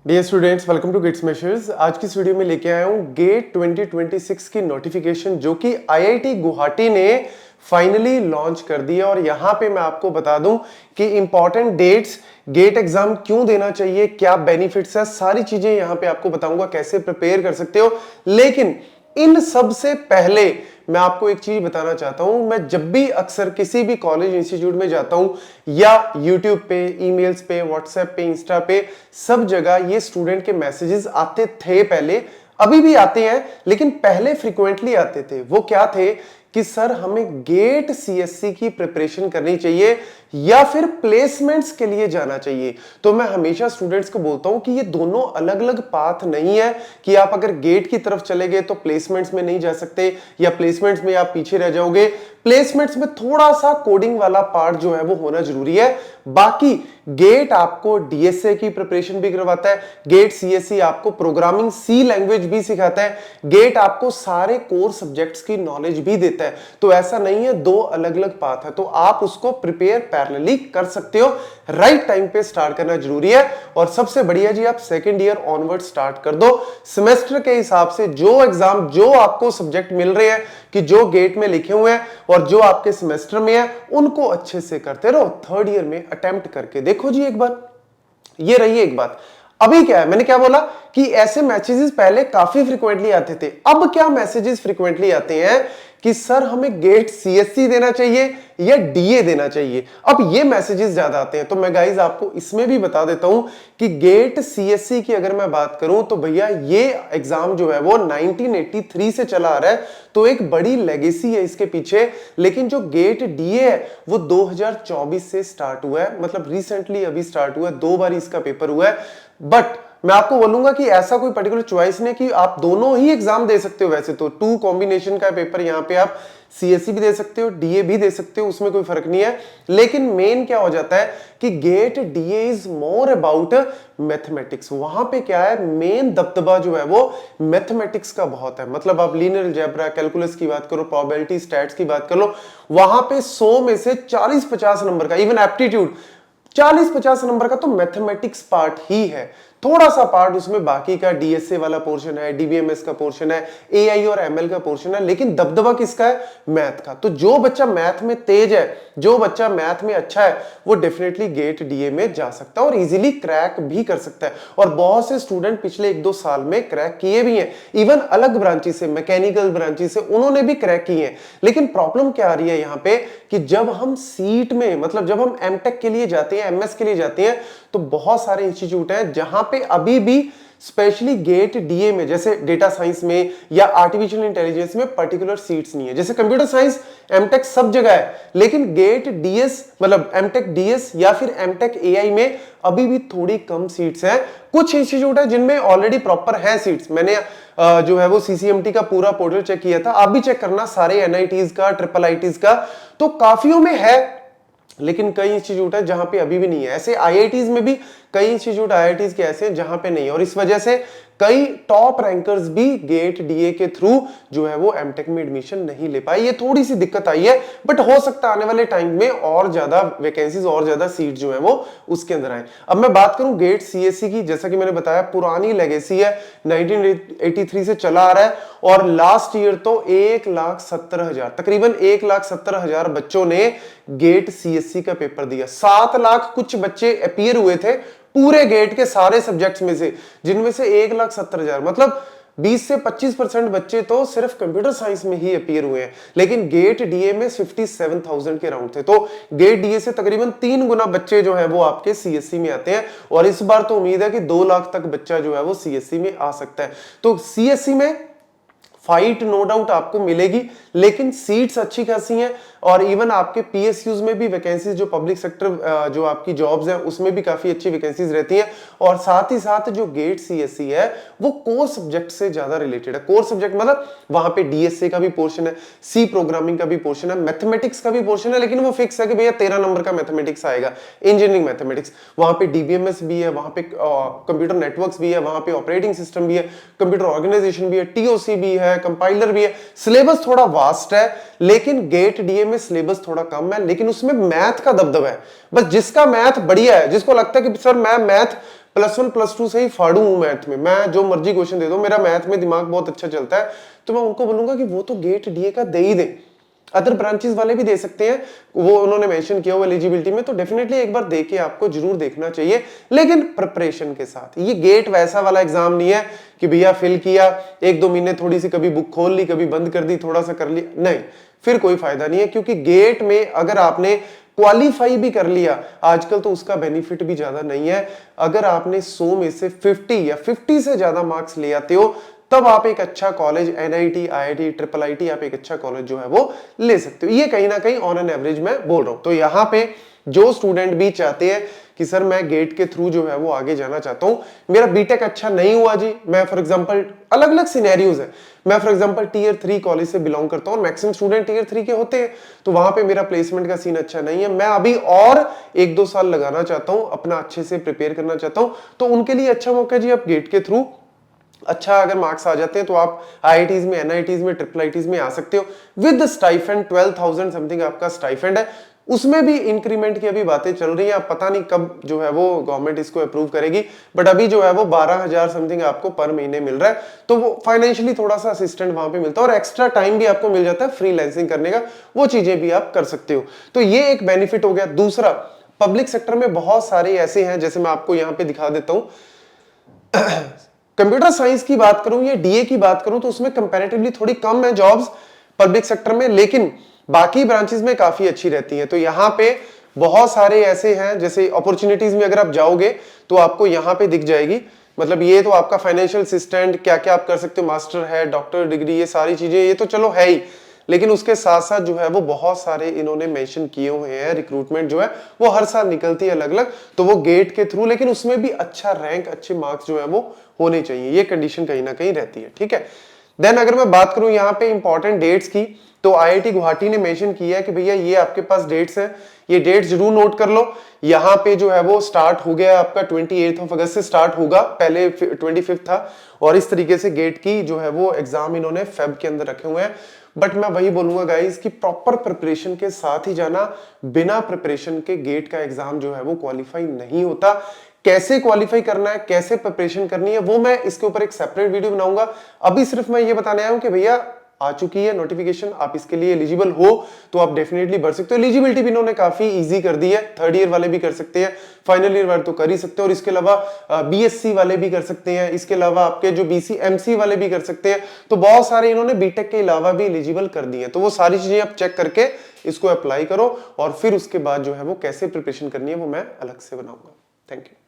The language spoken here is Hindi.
Dear students, welcome to GITS Measures. आज की इस वीडियो में लेके आया हूँ गेट 2026 की नोटिफिकेशन जो कि आईआईटी गुवाहाटी ने फाइनली लॉन्च कर दी है। और यहाँ पे मैं आपको बता दूं कि इंपॉर्टेंट डेट्स, गेट एग्जाम क्यों देना चाहिए, क्या बेनिफिट्स है, सारी चीजें यहाँ पे आपको बताऊंगा कैसे प्रिपेयर कर सकते हो। लेकिन इन सब से पहले मैं आपको एक चीज बताना चाहता हूं। मैं जब भी अक्सर किसी भी कॉलेज इंस्टीट्यूट में जाता हूं या यूट्यूब पे, ईमेल्स पे, व्हाट्सएप पे, इंस्टा पे, सब जगह ये स्टूडेंट के मैसेजेस आते थे पहले, अभी भी आते हैं, लेकिन पहले फ्रीक्वेंटली आते थे। वो क्या थे कि सर हमें गेट सीएससी की प्रिपरेशन करनी चाहिए या फिर प्लेसमेंट्स के लिए जाना चाहिए। तो मैं हमेशा स्टूडेंट्स को बोलता हूं कि ये दोनों अलग अलग पाथ नहीं है कि आप अगर गेट की तरफ चले गए तो प्लेसमेंट्स में नहीं जा सकते या प्लेसमेंट्स में आप पीछे रह जाओगे। प्लेसमेंट्स में थोड़ा सा कोडिंग वाला पार्ट जो है वो होना जरूरी है। बाकी गेट आपको डीएसए की प्रिपरेशन भी करवाता है, गेट सीएससी आपको प्रोग्रामिंग सी लैंग्वेज भी सिखाता है, गेट आपको सारे कोर सब्जेक्ट्स की नॉलेज भी देता है। तो ऐसा नहीं है दो अलग अलग पाथ है, तो आप उसको प्रिपेयर पैरेलली कर सकते हो। राइट टाइम पे स्टार्ट करना जरूरी है। और सबसे बढ़िया जी, आप सेकेंड ईयर ऑनवर्ड स्टार्ट कर दो। सेमेस्टर के हिसाब से जो एग्जाम, जो आपको सब्जेक्ट मिल रहे हैं कि जो गेट में लिखे हुए हैं और जो आपके सेमेस्टर में है, उनको अच्छे से करते रहो। थर्ड ईयर में अटेम्प्ट करके देखो जी एक बार। ये रही एक बात। अभी क्या है, मैंने क्या बोला कि ऐसे मैसेजेस पहले काफी फ्रीक्वेंटली आते थे। अब क्या मैसेजेस फ्रीक्वेंटली आते हैं कि सर हमें गेट सीएससी देना चाहिए या डीए देना चाहिए। अब ये मैसेजेस ज्यादा आते हैं। तो मैं गाइज आपको इसमें भी बता देता हूं कि गेट सीएससी की अगर मैं बात करूं तो भैया ये एग्जाम जो है वो 1983 से चला आ रहा है, तो एक बड़ी लेगेसी है इसके पीछे। लेकिन जो गेट डीए है वो 2024 से स्टार्ट हुआ है, मतलब रिसेंटली अभी स्टार्ट हुआ है, 2 बार इसका पेपर हुआ है। बट मैं आपको बोलूंगा कि ऐसा कोई पर्टिकुलर चॉइस नहीं कि आप दोनों ही एग्जाम दे सकते हो। वैसे तो 2 कॉम्बिनेशन का पेपर, यहां पे आप सीएससी भी दे सकते हो, डीए भी दे सकते हो, उसमें कोई फर्क नहीं है। लेकिन मेन क्या हो जाता है कि GATE DA is more about mathematics. वहां पे क्या है, मेन दबदबा जो है वो मैथमेटिक्स का बहुत है। मतलब आप लीनियर अलजेब्रा, कैलकुलस की बात करो, प्रोबेबिलिटी, स्टैट्स की बात कर लो, वहां पे 100 में से 40-50 नंबर का, इवन एप्टीट्यूड 40-50 नंबर का तो मैथमेटिक्स पार्ट ही है। थोड़ा सा पार्ट उसमें बाकी का डीएसए वाला पोर्शन है, डीबीएमएस का पोर्शन है, एआई और एमएल का पोर्शन है, लेकिन दबदबा किसका है, मैथ का। तो जो बच्चा मैथ में तेज है, जो बच्चा मैथ में अच्छा है, वो डेफिनेटली गेट डीए में जा सकता है और इजीली क्रैक भी कर सकता है। और बहुत से स्टूडेंट पिछले 1-2 साल में क्रैक किए भी हैं, इवन अलग ब्रांचेस से, मैकेनिकल ब्रांचेस से, उन्होंने भी क्रैक किए हैं। लेकिन प्रॉब्लम क्या आ रही है यहाँ पे कि जब हम सीट में, मतलब जब हम एमटेक के लिए जाते हैं, एमएस के लिए जाते हैं, तो बहुत सारे इंस्टीट्यूट हैं जहां पे अभी भी स्पेशली गेट डीए में, जैसे डेटा साइंस में या आर्टिफिशियल इंटेलिजेंस में पर्टिकुलर सीट्स नहीं है। जैसे कंप्यूटर साइंस एमटेक सब जगह है, लेकिन गेट डीएस, मतलब एमटेक डीएस या फिर एमटेक एआई में अभी भी थोड़ी कम सीट्स हैं। कुछ इंस्टीट्यूट है जिनमें ऑलरेडी प्रॉपर है सीट्स। मैंने जो है वो सीसीएमटी का पूरा पोर्टल चेक किया था, आप भी चेक करना, सारे एनआईटीज का, ट्रिपल आईटीज का, तो काफियों में है। लेकिन कई इंस्टीट्यूट है जहां पे अभी भी नहीं है। ऐसे आईआईटीज में भी कई इंस्टीट्यूट आईआईटीज के ऐसे हैं जहां पे नहीं है, और इस वजह से कई टॉप रैंकर्स भी गेट डीए के थ्रू जो है वो एमटेक में एडमिशन नहीं ले पाए। ये थोड़ी सी दिक्कत आई है, बट हो सकता है आने वाले टाइम में और ज्यादा वैकेंसीज और ज्यादा सीट जो है वो उसके अंदर आए। अब मैं बात करूं गेट सीएससी की, जैसा कि मैंने बताया पुरानी लेगेसी है, 1983 से चला आ रहा है, और लास्ट ईयर तो 1,70,000, तकरीबन 1,70,000 बच्चों ने गेट सीएससी का पेपर दिया। 7 लाख कुछ बच्चे अपीयर हुए थे पूरे गेट के सारे सब्जेक्ट्स में से, जिनमें से 1,70,000, मतलब 20 से 25% बच्चे तो सिर्फ कंप्यूटर साइंस में ही अपीयर हुए हैं। लेकिन गेट डीए में 57,000 के राउंड थे, तो गेट डीए से तकरीबन 3 गुना बच्चे जो है वो आपके सीएससी में आते हैं। और इस बार तो उम्मीद है कि 2 लाख तक बच्चा जो है वो सीएससी में आ सकता है। तो सीएससी में फाइट नो डाउट आपको मिलेगी, लेकिन सीट्स अच्छी खासी हैं। और इवन आपके पीएसयूज में भी वैकेंसीज, जो पब्लिक सेक्टर जो आपकी जॉब्स हैं उसमें भी काफी अच्छी वैकेंसीज रहती हैं। और साथ ही साथ जो गेट सीएससी है वो कोर सब्जेक्ट से ज्यादा रिलेटेड है। कोर सब्जेक्ट मतलब वहां पे डीएसए का भी पोर्शन है, सी प्रोग्रामिंग का भी पोर्शन है, मैथमेटिक्स का भी पोर्शन है, लेकिन वो फिक्स है कि भैया 13 नंबर का मैथमेटिक्स आएगा, इंजीनियरिंग मैथमेटिक्स। वहां पे डीबीएमएस भी है, वहां पे कंप्यूटर नेटवर्क्स भी है, वहां पे ऑपरेटिंग सिस्टम भी है, कंप्यूटर ऑर्गेनाइजेशन भी है, टीओसी भी है, कंपाइलर भी है। सिलेबस थोड़ा वास्ट है, लेकिन गेट डीए में सिलेबस थोड़ा कम है, लेकिन उसमें मैथ का दबदबा है। बस जिसका मैथ बढ़िया है, जिसको लगता है कि सर मैं मैथ +1 +2 से ही फाड़ू हूं मैथ में, मैं जो मर्जी क्वेश्चन दे दो, मेरा मैथ में दिमाग बहुत अच्छा चलता है, तो मैं उनको बोलूंगा कि वो तो गेट डीए का दे ही दे। अदर ब्रांचेस वाले भी दे सकते हैं, वो उन्होंने मेंशन किया हुआ एलिजिबिलिटी में, तो डेफिनेटली एक बार देके आपको जरूर देखना चाहिए, लेकिन प्रिपरेशन के साथ। ये गेट वैसा वाला एग्जाम नहीं है कि भैया फिल किया, 1-2 महीने थोड़ी सी कभी बुक खोल ली, कभी बंद कर दी, थोड़ा सा कर लिया, नहीं, फिर कोई फायदा नहीं है। क्योंकि गेट में अगर आपने क्वालिफाई भी कर लिया आजकल, तो उसका बेनिफिट भी ज्यादा नहीं है। अगर आपने 100 में से 50 या 50 से ज्यादा मार्क्स ले आते हो, तब आप एक अच्छा college, NIT, IIT, triple IT, आप एक अच्छा कॉलेज जो है वो ले सकते हो। ये कहीं ना कहीं ऑन एन एवरेज मैं बोल रहा हूं। तो यहां पे जो स्टूडेंट भी चाहते हैं कि सर मैं गेट के थ्रू जो है वो आगे जाना चाहता हूं, मेरा बीटेक अच्छा नहीं हुआ जी, मैं फॉर एग्जांपल, अलग अलग सिनेरियोज है, मैं फॉर एग्जांपल टियर 3 कॉलेज से बिलोंग करता हूं और मैक्सिमम स्टूडेंट टियर 3 के होते हैं, तो वहां पे मेरा प्लेसमेंट का सीन अच्छा नहीं है, मैं अभी और 1-2 साल लगाना चाहता हूं, अपना अच्छे से प्रिपेयर करना चाहता हूं, तो उनके लिए अच्छा मौका जी, आप गेट के थ्रू अच्छा अगर मार्क्स आ जाते हैं तो आप आईआईटीज में, एनआईटीज में, ट्रिपल आईटीज में आ सकते हो विद स्टाइफेंड। 12,000 समथिंग आपका स्टाइफेंड है, उसमें भी इंक्रीमेंट की अभी बातें चल रही है, अब पता नहीं कब जो है वो गवर्नमेंट इसको अप्रूव करेगी, बट अभी जो है वो 12,000 समथिंग आपको पर महीने मिल रहा है, तो वो फाइनेंशियली थोड़ा सा असिस्टेंट वहां पे मिलता है और एक्स्ट्रा टाइम भी आपको मिल जाता है फ्रीलांसिंग करने का, वो चीजें भी आप कर सकते हो। तो ये एक बेनिफिट हो गया। दूसरा, पब्लिक सेक्टर में बहुत सारे ऐसे हैं, जैसे मैं आपको यहां पे दिखा देता हूं कंप्यूटर साइंस की बात करूं या डीए की बात करूं, तो उसमें कंपैरेटिवली थोड़ी कम है जॉब्स पब्लिक सेक्टर में, लेकिन बाकी ब्रांचेस में काफी अच्छी रहती हैं। तो यहां पे बहुत सारे ऐसे हैं, जैसे अपॉर्चुनिटीज में अगर आप जाओगे तो आपको यहां पे दिख जाएगी, मतलब ये तो आपका फाइनेंशियल असिस्टेंट, क्या क्या आप कर सकते हो, मास्टर है, डॉक्टर डिग्री, ये सारी चीजें, ये तो चलो है ही, लेकिन उसके साथ साथ जो है वो बहुत सारे इन्होंने मेंशन किए हुए हैं, रिक्रूटमेंट जो है वो हर साल निकलती है अलग अलग, तो वो गेट के थ्रू, लेकिन उसमें भी अच्छा रैंक, अच्छे मार्क्स जो है वो होने चाहिए, ये कंडीशन कहीं ना कहीं रहती है, ठीक है। देन अगर मैं बात करूं यहाँ पे इंपॉर्टेंट डेट्स की, तो आईआईटी गुवाहाटी ने मेंशन किया है कि भैया ये आपके पास डेट्स हैं, ये डेट्स जरूर नोट कर लो। यहाँ पे जो है वो स्टार्ट हो गया आपका 28 अगस्त से स्टार्ट होगा, पहले 25 था, और इस तरीके से गेट की जो है वो एग्जाम इन्होंने फेब के अंदर रखे हुए हैं। बट मैं वही बोलूंगा गाइस कि प्रॉपर प्रिपरेशन के साथ ही जाना, बिना प्रिपरेशन के गेट का एग्जाम जो है वो क्वालिफाई नहीं होता। कैसे क्वालिफाई करना है, कैसे प्रिपरेशन करनी है, वो मैं इसके ऊपर एक सेपरेट वीडियो बनाऊंगा। अभी सिर्फ मैं ये बताने आया हूं कि भैया आ चुकी है नोटिफिकेशन, आप इसके लिए एलिजिबल हो तो आप डेफिनेटली भर सकते हो। एलिजिबिलिटी भी इन्होंने काफी इजी कर दी है, थर्ड ईयर वाले भी कर सकते हैं, फाइनल ईयर वाले तो कर ही सकते हैं, और इसके अलावा बीएससी वाले भी कर सकते हैं, इसके अलावा आपके जो बीसी एमसी वाले भी कर सकते हैं, तो बहुत सारे इन्होंने बीटेक के अलावा भी एलिजिबल कर दिए हैं। तो वो सारी चीजें आप चेक करके इसको अप्लाई करो, और फिर उसके बाद जो है वो कैसे प्रिपरेशन करनी है वो मैं अलग से बनाऊंगा। Thank you.